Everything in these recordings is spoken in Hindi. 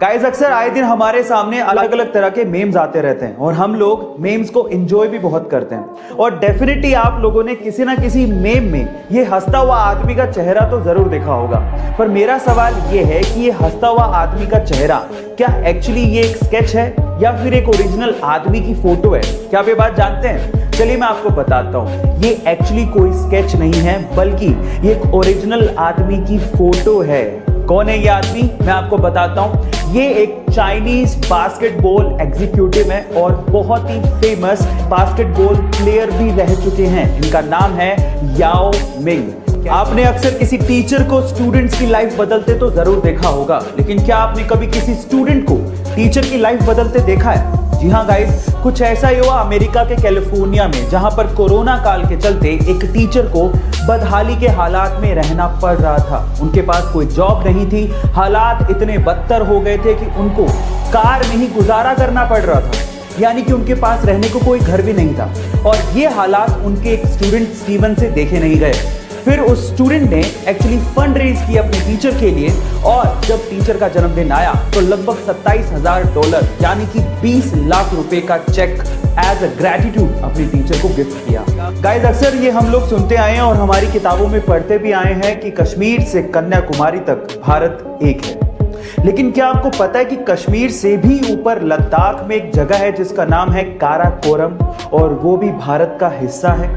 गाइस अक्सर आए दिन हमारे सामने अलग अलग तरह के मेम्स आते रहते हैं और हम लोग मेम्स को एंजॉय भी बहुत करते हैं। और डेफिनेटली आप लोगों ने किसी ना किसी मेम में ये हंसता हुआ आदमी का चेहरा तो जरूर देखा होगा। पर मेरा सवाल ये है कि ये हंसता हुआ आदमी का चेहरा क्या एक्चुअली ये एक स्केच है या फिर एक ओरिजिनल आदमी की फोटो है? क्या आप ये बात जानते हैं? चलिए मैं आपको बताता हूं। ये एक्चुअली कोई स्केच नहीं है बल्कि ये एक ओरिजिनल आदमी की फोटो है। कौन है ये आदमी? मैं आपको बताता हूं। ये एक चाइनीज बास्केटबॉल एग्जीक्यूटिव है और बहुत ही फेमस बास्केटबॉल प्लेयर भी रह चुके हैं। इनका नाम है याओ मिंग। आपने अक्सर किसी टीचर को स्टूडेंट्स की लाइफ बदलते तो जरूर देखा होगा, लेकिन क्या आपने कभी किसी स्टूडेंट को टीचर की लाइफ बदलते देखा है? जी हाँ गाइस, कुछ ऐसा ही हुआ अमेरिका के कैलिफोर्निया में, जहां पर कोरोना काल के चलते एक टीचर को बदहाली के हालात में रहना पड़ रहा था। उनके पास कोई जॉब नहीं थी। हालात इतने बदतर हो गए थे कि उनको कार में ही गुजारा करना पड़ रहा था, यानी कि उनके पास रहने को कोई घर भी नहीं था। और ये हालात उनके एक स्टूडेंट स्टीवन से देखे नहीं गए। फिर उस स्टूडेंट ने एक्चुअली फंड रेज की अपने टीचर के लिए, और जब टीचर का जन्मदिन आया तो लगभग $27,000 यानी कि 20 लाख रुपए का चेक एज अ ग्रेटिट्यूड अपनी टीचर को गिफ्ट किया। गाइस अक्सर ये हम लोग सुनते आए हैं और हमारी किताबों में पढ़ते भी आए हैं कि कश्मीर से कन्याकुमारी तक भारत एक है। लेकिन क्या आपको पता है कि कश्मीर से भी ऊपर लद्दाख में एक जगह है जिसका नाम है काराकोरम, और वो भी भारत का हिस्सा है?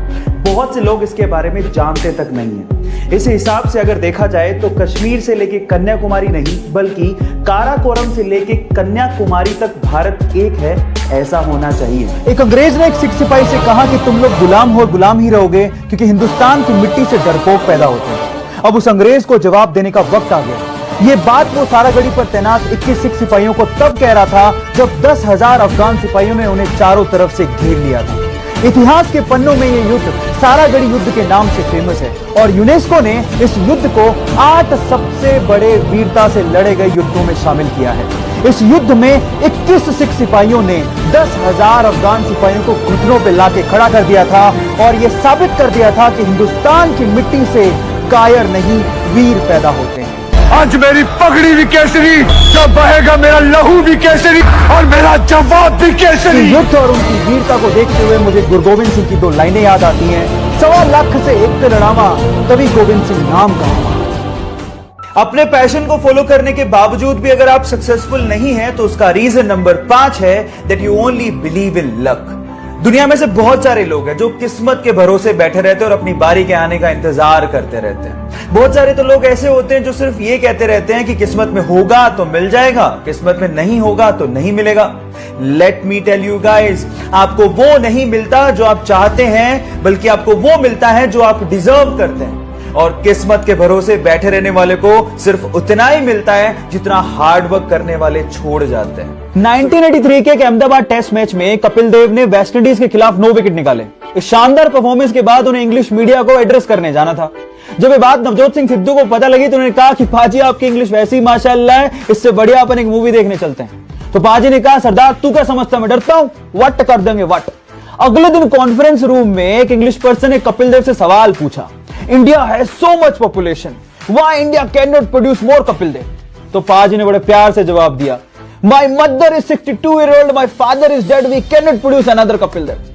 बहुत से लोग इसके बारे में जानते तक नहीं है। इस हिसाब से अगर देखा जाए तो कश्मीर से लेके कन्याकुमारी नहीं बल्कि काराकोरम से लेके कन्याकुमारी तक भारत एक है, ऐसा होना चाहिए। एक अंग्रेज ने एक सिख सिपाही से कहा कि तुम लोग गुलाम हो, गुलाम ही रहोगे, क्योंकि हिंदुस्तान की मिट्टी से डरपोक पैदा होते हैं। अब उस अंग्रेज को जवाब देने का वक्त आ गया। ये बात वो सारागढ़ी पर तैनात 21 सिख सिपाहियों को तब कह रहा था जब 10,000 अफगान सिपाहियों ने उन्हें चारों तरफ से घेर लिया था। इतिहास के पन्नों में ये युद्ध सारागढ़ी युद्ध के नाम से फेमस है और यूनेस्को ने इस युद्ध को 8 सबसे बड़े वीरता से लड़े गए युद्धों में शामिल किया है। इस युद्ध में 21 सिख सिपाहियों ने 10,000 अफगान सिपाहियों को घुटनों पर लाके खड़ा कर दिया था और यह साबित कर दिया था कि हिंदुस्तान की मिट्टी से कायर नहीं, वीर पैदा होते हैं। आज मेरी पगड़ी भी केसरी, जब बहेगा मेरा लहू भी केसरी और मेरा जवाब भी केसरी। युद्ध और उनकी वीरता को देखते हुए मुझे गुरु गोविंद सिंह की 2 लाइनें याद आती हैं। 1.25 लाख से एक पे लड़ावा, तभी गोविंद सिंह नाम का। अपने पैशन को फॉलो करने के बावजूद भी अगर आप सक्सेसफुल नहीं हैं तो उसका रीजन नंबर 5 है that you only believe in luck. दुनिया में से बहुत सारे लोग हैं जो किस्मत के भरोसे बैठे रहते हैं और अपनी बारी के आने का इंतजार करते रहते हैं। बहुत सारे तो लोग ऐसे होते हैं जो सिर्फ ये कहते रहते हैं कि किस्मत में होगा तो मिल जाएगा, किस्मत में नहीं होगा तो नहीं मिलेगा। Let me tell you guys, आपको वो नहीं मिलता जो आप चाहते हैं, बल्कि आपको वो मिलता है जो आप डिजर्व करते हैं। और किस्मत के भरोसे बैठे रहने वाले को सिर्फ उतना ही मिलता है जितना हार्ड वर्क करने वाले छोड़ जाते हैं। 1983 के एक अहमदाबाद टेस्ट मैच में कपिल देव ने वेस्टइंडीज के खिलाफ 9 विकेट निकाले। इस शानदार परफॉर्मेंस के बाद उन्हें इंग्लिश मीडिया को एड्रेस करने जाना था। जब ये बात नवजोत सिंह सिद्धू को पता लगी तो उन्होंने कहा कि पाजी आपकी इंग्लिश वैसी माशाअल्लाह है, इससे बढ़िया अपन एक मूवी देखने चलते हैं। तो पाजी ने कहा सरदार तू क्या समझता, मैं डरता हूं, वट कर देंगे वट। अगले दिन कॉन्फ्रेंस रूम में एक इंग्लिश पर्सन ने कपिल देव से सवाल पूछा, India has so much population, why India can not produce more Kapil Dev? तो पाजी ने बड़े प्यार से जवाब दिया, my mother is 62-year-old, my father is dead, we can not produce another Kapil Dev.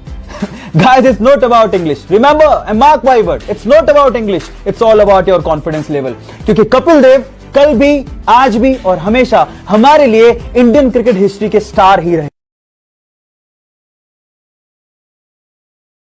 Guys, it's not about English. Remember, and mark my word, it's not about English. It's all about your confidence level. क्योंकि कपिल देव कल भी, आज भी और हमेशा हमारे लिए इंडियन क्रिकेट हिस्ट्री के स्टार ही रहे।